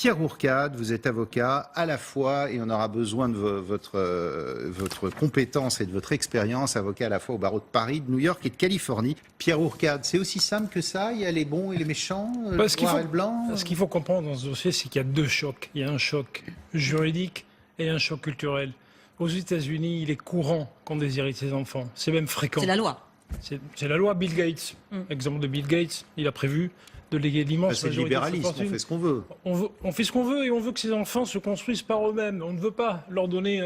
Pierre Ourcade, vous êtes avocat à la fois, et on aura besoin de votre compétence et de votre expérience, avocat à la fois au barreau de Paris, de New York et de Californie. Pierre Ourcade, c'est aussi simple que ça? Il y a les bons et les méchants, le noir et le blanc? Ce qu'il faut comprendre dans ce dossier, c'est qu'il y a deux chocs. Il y a un choc juridique et un choc culturel. Aux États-Unis, il est courant qu'on déshérite ses enfants. C'est même fréquent. C'est la loi. C'est la loi. Bill Gates, exemple de Bill Gates, il a prévu de léguer l'immense c'est le libéralisme, on fait ce qu'on veut. On fait ce qu'on veut et on veut que ces enfants se construisent par eux-mêmes. On ne veut pas leur donner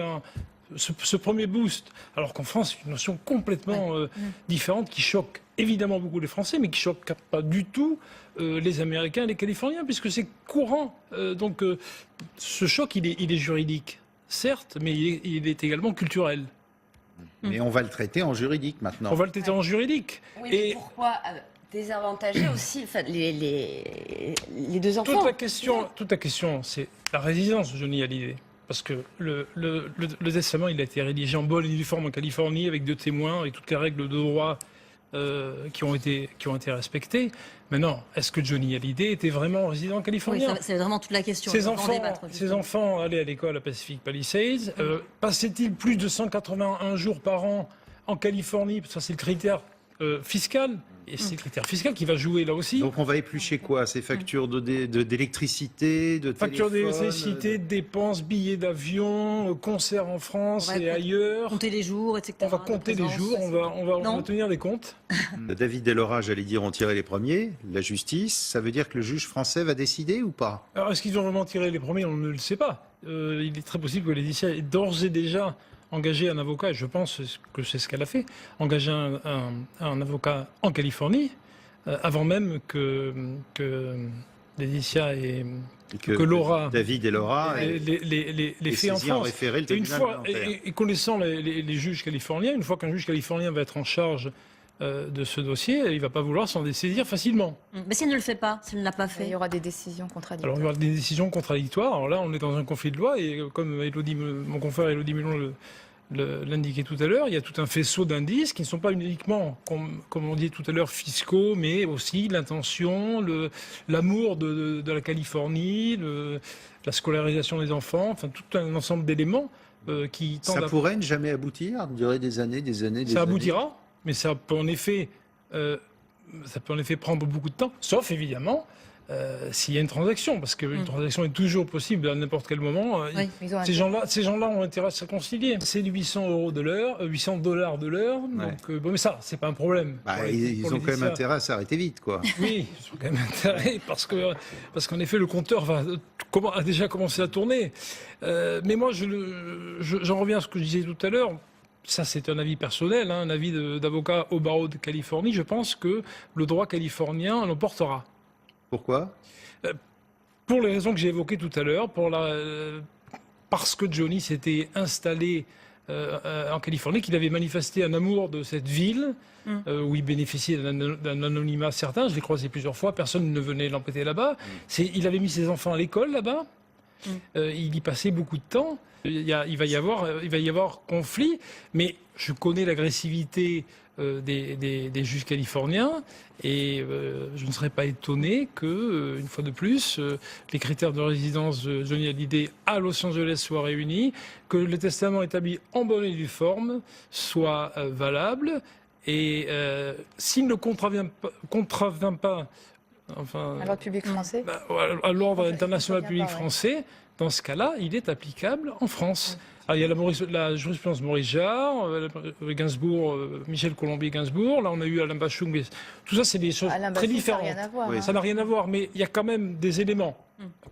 ce premier boost. Alors qu'en France, c'est une notion complètement différente qui choque évidemment beaucoup les Français, mais qui choque pas du tout les Américains et les Californiens, puisque c'est courant. Donc ce choc, il est juridique, certes, mais il est également culturel. Mais on va le traiter en juridique maintenant. On va le traiter en juridique. Oui, et pourquoi désavantager aussi les deux enfants? Toute la question, c'est la résidence de Johnny Hallyday. Parce que le testament, il a été rédigé en bonne et due forme en Californie, avec 2 témoins, avec toutes les règles de droit qui ont été respectées. Maintenant, est-ce que Johnny Hallyday était vraiment résident californien? Oui, c'est vraiment toute la question. Ses enfants allaient à l'école à Pacific Palisades. Passaient-ils plus de 181 jours par an en Californie? Ça, c'est le critère fiscal. Et c'est le critère fiscal qui va jouer là aussi. Donc on va éplucher quoi? Ces factures d'électricité, de factures téléphone, d'électricité, dépenses, billets d'avion, concerts en France et ailleurs. Compter les jours, etc. On va compter les jours, on va tenir des comptes. David Delora, j'allais dire, ont tiré les premiers. La justice, ça veut dire que le juge français va décider ou pas? Alors est-ce qu'ils ont vraiment tiré les premiers? On ne le sait pas. Il est très possible que Laetitia ait d'ores et déjà engagé un avocat, et je pense que c'est ce qu'elle a fait, engager un avocat en Californie, avant même que Laetitia et que Laura, David et Laura les faits en France. Et connaissant les juges californiens, une fois qu'un juge californien va être en charge de ce dossier, il ne va pas vouloir s'en dessaisir facilement. Mais si elle ne le fait pas, si elle ne l'a pas fait, il y aura des décisions contradictoires. Alors il y aura des décisions contradictoires. Alors là, on est dans un conflit de loi et comme mon confrère Élodie Mulon l'indiquait tout à l'heure, il y a tout un faisceau d'indices qui ne sont pas uniquement, comme on dit tout à l'heure, fiscaux, mais aussi l'intention, l'amour de la Californie, la scolarisation des enfants, enfin tout un ensemble d'éléments qui tendent Ça pourrait ne jamais aboutir, durer des années. Ça aboutira, mais ça peut en effet prendre beaucoup de temps, sauf évidemment s'il y a une transaction, parce qu'une transaction est toujours possible à n'importe quel moment. Ces gens-là ont intérêt à se réconcilier. C'est du 800 € de l'heure, $800 de l'heure. Donc bon, mais ça, c'est pas un problème. Ils ont quand même intérêt à s'arrêter vite, quoi. Oui, ils ont quand même intérêt parce qu'en effet, le compteur a déjà commencé à tourner. Mais moi, j'en reviens à ce que je disais tout à l'heure. Ça, c'est un avis personnel, un avis d'avocat au barreau de Californie. Je pense que le droit californien l'emportera. Pourquoi? Pour les raisons que j'ai évoquées tout à l'heure, parce que Johnny s'était installé en Californie, qu'il avait manifesté un amour de cette ville, où il bénéficiait d'un anonymat certain. Je l'ai croisé plusieurs fois, personne ne venait l'embêter là-bas. Il avait mis ses enfants à l'école là-bas, il y passait beaucoup de temps. Il va y avoir conflit, mais je connais l'agressivité des juges californiens et je ne serais pas étonné que, une fois de plus, les critères de résidence de Johnny Hallyday à Los Angeles soient réunis, que le testament établi en bonne et due forme soit valable et s'il ne contravient pas à l'ordre public français, à l'ordre international public français, dans ce cas-là, il est applicable en France. Alors, il y a la jurisprudence Maurice Jarre, Gainsbourg, Michel Colombier-Gainsbourg. Là, on a eu Alain Bachung. Mais tout ça, c'est des choses très différentes. Ça n'a rien à voir. Ça n'a rien à voir, mais il y a quand même des éléments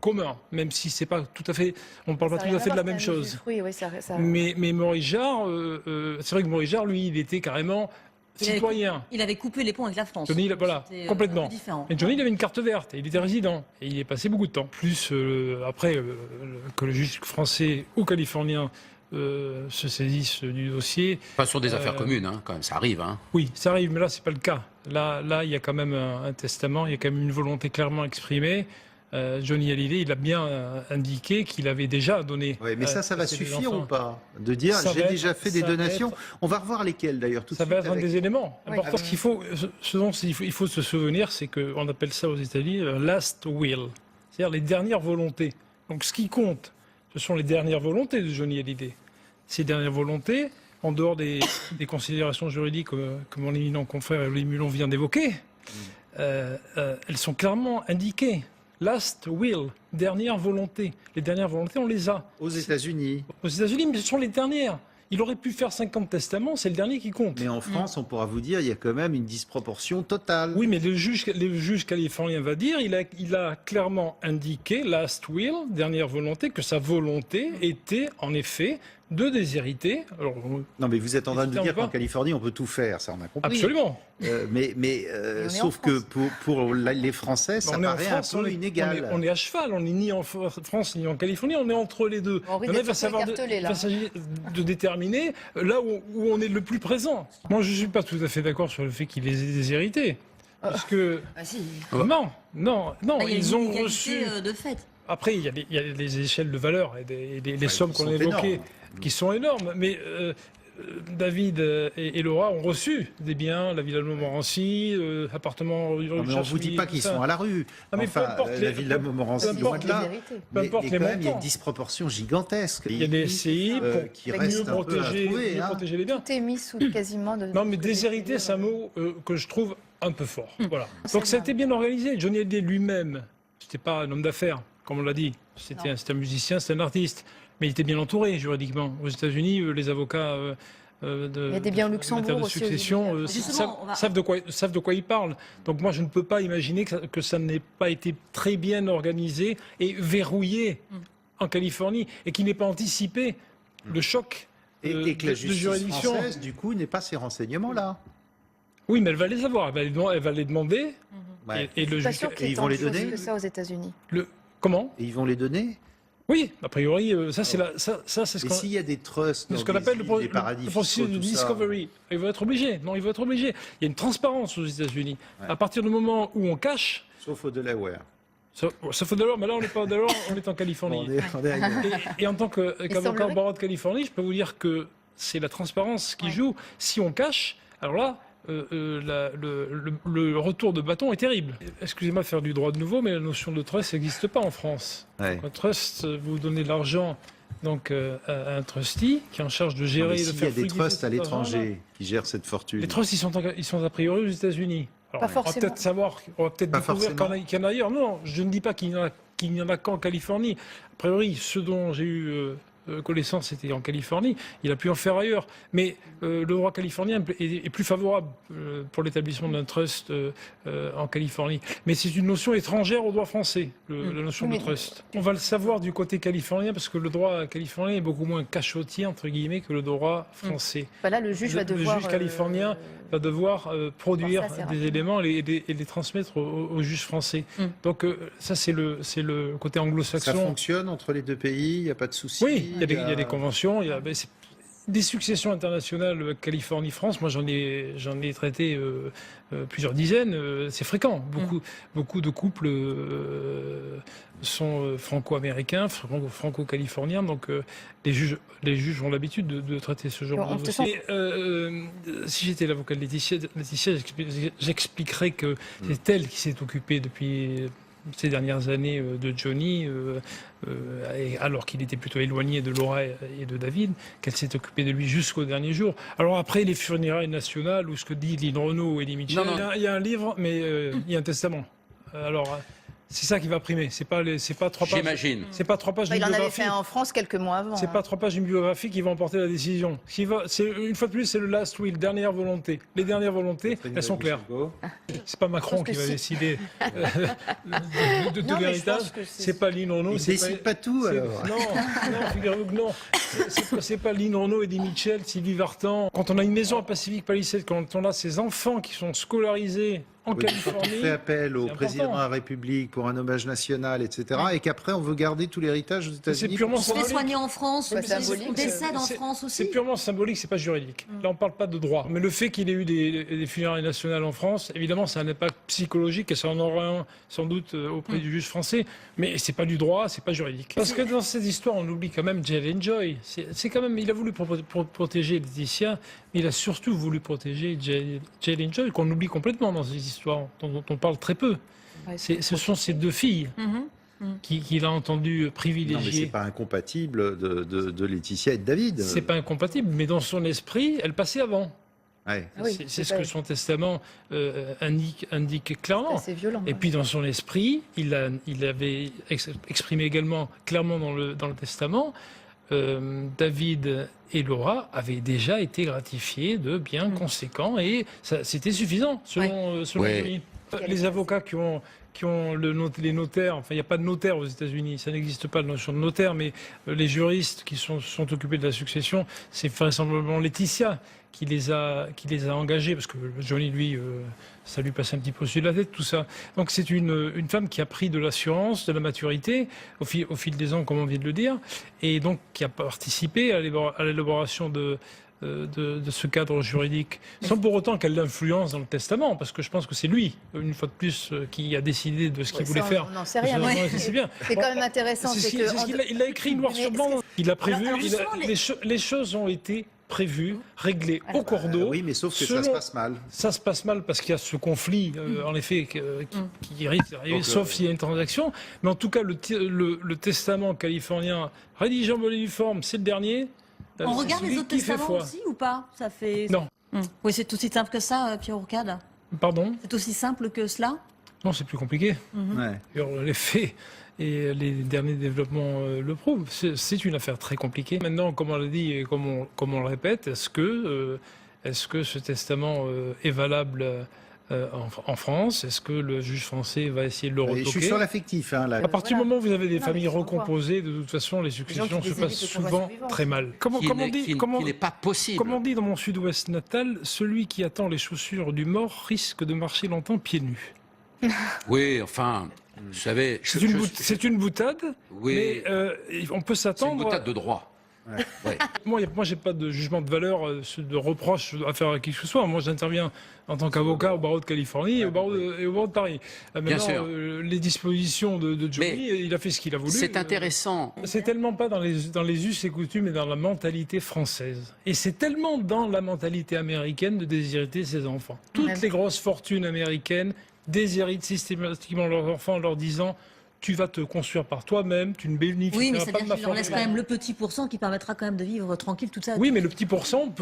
communs, même si c'est pas tout à fait. On ne parle pas tout à fait de la même chose. Mais Maurice Jarre, c'est vrai que Maurice Jarre, lui, il était carrément citoyen. Il avait coupé les ponts avec la France. Johnny, voilà, complètement. Mais Johnny, il avait une carte verte et il était résident. Et il y est passé beaucoup de temps. Plus après que le juge français ou californien se saisissent du dossier. Pas sur des affaires communes, quand même, ça arrive. Oui, ça arrive, mais là, c'est pas le cas. Là, il y a quand même un testament, il y a quand même une volonté clairement exprimée. Johnny Hallyday, il a bien indiqué qu'il avait déjà donné. Oui, mais ça va suffire ou pas? De dire j'ai déjà fait des donations. On va revoir lesquelles d'ailleurs tout de suite. Ça va être un des éléments importants. Ce dont il faut se souvenir, c'est qu'on appelle ça aux États-Unis last will. c'est-à-dire les dernières volontés. Donc ce qui compte, ce sont les dernières volontés de Johnny Hallyday. Ces dernières volontés, en dehors des considérations juridiques que mon éminent confrère Elie Mulon vient d'évoquer, elles sont clairement indiquées. Last will, dernière volonté. Les dernières volontés, on les a. Aux États-Unis. Aux États-Unis, mais ce sont les dernières. Il aurait pu faire 50 testaments, c'est le dernier qui compte. Mais en France, on pourra vous dire, il y a quand même une disproportion totale. Oui, mais le juge californien va dire, il a clairement indiqué, last will, dernière volonté, que sa volonté était en effet de déshériter. Alors, Non, mais vous êtes en train de nous dire pas. qu'en Californie, on peut tout faire, ça on a compris. absolument. Sauf que pour les Français, ça On est en paraît France, un peu inégal. on est à cheval, on n'est ni en France ni en Californie, on est entre les deux. On risque Il d'être écartelé, il là. va s'agir de déterminer là où on est le plus présent. Moi, je ne suis pas tout à fait d'accord sur le fait qu'il les ait déshérités. Parce que... Ah si. Non, Ah, il y a ils une ont inégalité, reçu... de fait. Après, il y a les échelles de valeur et les sommes qui qu'on a sont évoquées énormes. qui sont énormes. Mais David et Laura ont reçu des biens, la Villa de Montmorency, appartement rue Non, mais on ne vous dit pas qu'ils sont à la rue. Ah, mais peu importe la les- Villa Montmorency, peu loin importe de là. vérité. Peu Mais importe les quand même, il y a une montants. disproportion gigantesque. Il y a des SCI qui pour restent mieux un peu à protéger, trouver, mieux hein. protéger les biens. Tout est mis sous quasiment de... Non, mais déshérité, c'est un mot que je trouve un peu fort. Voilà. C'est Donc ça a grave. été bien organisé. Johnny Hallyday lui-même, c'était pas un homme d'affaires, comme on l'a dit. C'était un musicien, c'était un artiste. Mais il était bien entouré juridiquement. Aux États-Unis, les avocats Il y a des biens au en Luxembourg matière de aussi, succession aux Justement, on va- savent de quoi ils parlent. Donc moi, je ne peux pas imaginer que ça n'ait pas été très bien organisé et verrouillé en Californie et qu'il n'ait pas anticipé le choc Et que de la justice juridiction. française, du coup, n'ait pas ces renseignements-là. Oui, mais elle va les avoir. Elle va les demander. Ouais. Et le Je suis pas juge. sûr qu'il y Et ait ils tant vont de les choses donner que ça aux États-Unis. Comment Et ils vont les donner. Oui, a priori, ça c'est ce Et qu'on s'il y a des trusts dans ce qu'on des appelle îles, des paradis le processus fiscaux, de tout ça, discovery. Il va être obligé. Non, il va être obligé. Il y a une transparence aux États-Unis. Ouais. À partir du moment où on cache, sauf au Delaware. ça fait de l'or, mais là on n'est pas au Delaware, on est en Californie. On est ailleurs. Et en tant qu'avocat au semblerait. barreau de Californie, je peux vous dire que c'est la transparence qui joue. Si on cache, alors là, le retour de bâton est terrible. Excusez-moi de faire du droit de nouveau, mais la notion de trust n'existe pas en France. Ouais. Un trust, vous donnez de l'argent donc, à un trustee qui est en charge de Non, gérer mais et de s'il y faire a des fructifier trusts à cet argent-là. l'étranger qui gèrent cette fortune. Les trusts, ils sont a priori aux États-Unis. Alors, Pas on va forcément. peut-être savoir, on va peut-être Pas découvrir forcément. qu'il y en a ailleurs. Non, je ne dis pas qu'il n'y en a qu'en Californie. A priori, ce dont j'ai eu connaissance, c'était en Californie. Il a pu en faire ailleurs. Mais le droit californien est plus favorable pour l'établissement d'un trust en Californie. Mais c'est une notion étrangère au droit français, la notion de Mais- trust. On va le savoir du côté californien parce que le droit californien est beaucoup moins cachotier, entre guillemets, que le droit français. Voilà, le juge va Le devoir... juge californien va devoir produire Voir ça assez des rapidement. éléments et les transmettre aux juges français. Donc ça, c'est le côté Ça anglo-saxon. fonctionne entre les deux pays, il n'y a pas de souci. Oui, il y a des conventions, c'est des successions internationales Californie-France. Moi, j'en ai traité plusieurs dizaines. C'est fréquent. Beaucoup de couples sont franco-américains, franco-californiens. Donc, les juges ont l'habitude de traiter ce genre On de te dossier. Si j'étais l'avocat de Laetitia, j'expliquerais que c'est elle qui s'est occupée depuis ces dernières années de Johnny, alors qu'il était plutôt éloigné de Laura et de David, qu'elle s'est occupée de lui jusqu'au dernier jour. Alors après, les funérailles nationales, ou ce que dit Lynn Renault et Elie Mitchell, Non, non. il y a un livre, mais il y a un testament. Alors, c'est ça qui va primer. C'est pas 3 pages. J'imagine. C'est pas 3 pages Bah, d'une il en avait biographie. fait un en France quelques mois avant. C'est hein. pas 3 pages d'une biographie qui va emporter la décision. Une fois de plus, c'est le last will, dernière volonté. Les dernières volontés, elles sont claires. C'est pas Macron que qui va si. décider de Non, mais je l'héritage. pense que c'est- C'est pas Lynn Renault. Il c'est décide pas tout, c'est- alors. Non, figurez-vous que non. C'est pas Lynn Renault, Eddie Mitchell, Sylvie Vartan. Quand on a une maison à Pacific Palisades, quand on a ces enfants qui sont scolarisés en Oui, quand on Californie. fait appel au c'est président de important. la République pour un hommage national, etc., et qu'après on veut garder tout l'héritage aux États-Unis. purement On se fait symbolique. soigner en France, Bah, on symbolique, décède en C'est- France C'est aussi. purement symbolique, c'est pas juridique. Là, on parle pas de droit. Mais le fait qu'il ait eu des funérailles nationales en France, évidemment, ça n'a pas psychologique et ça en aura un sans doute auprès du juge français. Mais c'est pas du droit, c'est pas juridique. Parce que dans cette histoire, on oublie quand même Jalen Joy. C'est quand même, il a voulu protéger Laetitia, mais il a surtout voulu protéger Jalen Joy, qu'on oublie complètement dans ces histoires, dont on parle très peu. Ouais, Ce sont ces deux filles. Mhm. qu'il a entendu Non, mais privilégier. c'est pas incompatible de Laetitia et de David. C'est pas incompatible, mais dans son esprit, elle passait avant. Ouais. Ah oui, C'est ce pas- que son testament indique clairement. C'est violent. Et puis dans son esprit, il avait exprimé également clairement dans le testament, David et Laura avaient déjà été gratifiés de biens conséquents et c'était suffisant selon Ouais. lui. Les avocats qui ont les notaires, enfin il n'y a pas de notaire aux États-Unis, ça n'existe pas la notion de notaire, mais les juristes qui sont occupés de la succession, c'est vraisemblablement Laetitia qui les a engagés, parce que Johnny, lui, ça lui passait un petit peu au-dessus de la tête, tout ça. Donc c'est une femme qui a pris de l'assurance, de la maturité, au fil des ans, comme on vient de le dire, et donc qui a participé à l'élaboration de ce cadre juridique, sans pour autant qu'elle l'influence dans le testament, parce que je pense que c'est lui, une fois de plus, qui a décidé de ce qu'il voulait faire. On n'en sait rien. Ça, mais c'est bien. C'est quand même intéressant. Il a écrit noir sur blanc. Il a prévu. Alors, justement, Les choses ont été prévues, réglées au cours Ah d'eau. oui, mais sauf que ça selon- se passe mal. Ça se passe mal parce qu'il y a ce conflit, en effet, qui risque d'arriver, Donc, sauf s'il y a une transaction. Mais en tout cas, le testament californien rédigé en bonne et due forme, c'est le dernier. On C'est regarde les celui autres qui fait testaments foi. aussi ou pas? Ça fait. Non. Oui, c'est aussi simple que ça, Pierre Ourcade. Pardon? C'est aussi simple que cela. Non, c'est plus compliqué. Ouais. Alors, les faits et les derniers développements le prouvent. C'est une affaire très compliquée. Maintenant, comme on l'a dit et comme on le répète, est-ce que ce testament est valable en France? Est-ce que le juge français va essayer de le Et je suis retoquer? sur l'affectif. Hein, là. À partir du moment où vous avez des Non, familles mais il faut recomposées, de toute façon, les gens successions qui se les passent évitent le combat souvent survivant. très mal. Comment Qui on n'est- dit qui- comment- qui n'est pas possible. Comme on dit dans mon sud-ouest natal, celui qui attend les chaussures du mort risque de marcher longtemps pieds nus. Oui, enfin, vous savez... C'est une boutade, Oui, mais on peut c'est une s'attendre. boutade de droit. Ouais. Moi, j'ai pas de jugement de valeur, de reproche à faire à qui que ce soit. Moi, j'interviens en tant qu'avocat au barreau de Californie et au barreau de Paris. Maintenant, sûr. Les dispositions de Johnny, Mais il a fait ce qu'il a voulu. C'est intéressant. C'est tellement pas dans les us et coutumes et dans la mentalité française. Et c'est tellement dans la mentalité américaine de déshériter ses enfants. Toutes Ouais. les grosses fortunes américaines déshéritent systématiquement leurs enfants en leur disant: tu vas te construire par toi-même, tu ne bénéficieras Oui, mais pas de c'est-à-dire ma qu'il leur laisse fortune. quand même le petit pourcent qui permettra quand même de vivre tranquille toute sa vie. Oui, mais le petit pourcent,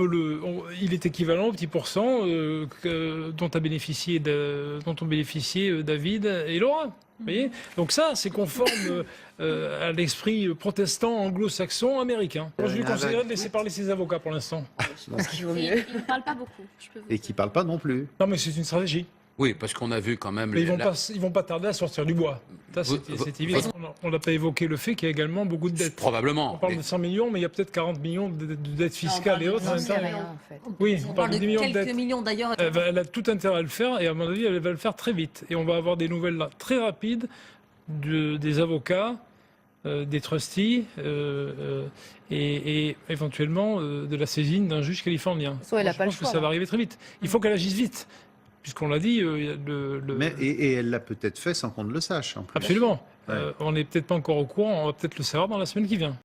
il est équivalent au petit pourcent dont ont bénéficié David et Laura. Vous voyez? Donc ça, c'est conforme à l'esprit protestant anglo-saxon américain. Moi, je lui conseillerais de laisser parler ses avocats pour l'instant. Parce qu'il vaut Et mieux. il ne parle pas beaucoup. Je peux vous Et qui ne parle pas non plus. Non, mais c'est une stratégie. Oui, parce qu'on a vu quand même... Mais la- ils vont pas tarder à sortir du bois. Ça, c'est évident. On n'a pas évoqué le fait qu'il y a également beaucoup de dettes. On Probablement. parle mais- de 100 millions, mais il y a peut-être 40 millions de dettes fiscales et parle autres. de en On même sait temps. rien, en fait. Oui, On parle de millions de quelques dettes. millions d'ailleurs. Elle a tout intérêt à le faire et à mon avis, elle va le faire très vite. Et on va avoir des nouvelles là, très rapides des avocats, des trustees et éventuellement de la saisine d'un juge californien. Soit elle a Je pas le pense que choix, ça va là. arriver très vite. Il faut qu'elle agisse vite, puisqu'on l'a dit. Et elle l'a peut-être fait sans qu'on ne le sache. En plus. Absolument. Ouais. On n'est peut-être pas encore au courant, on va peut-être le savoir dans la semaine qui vient.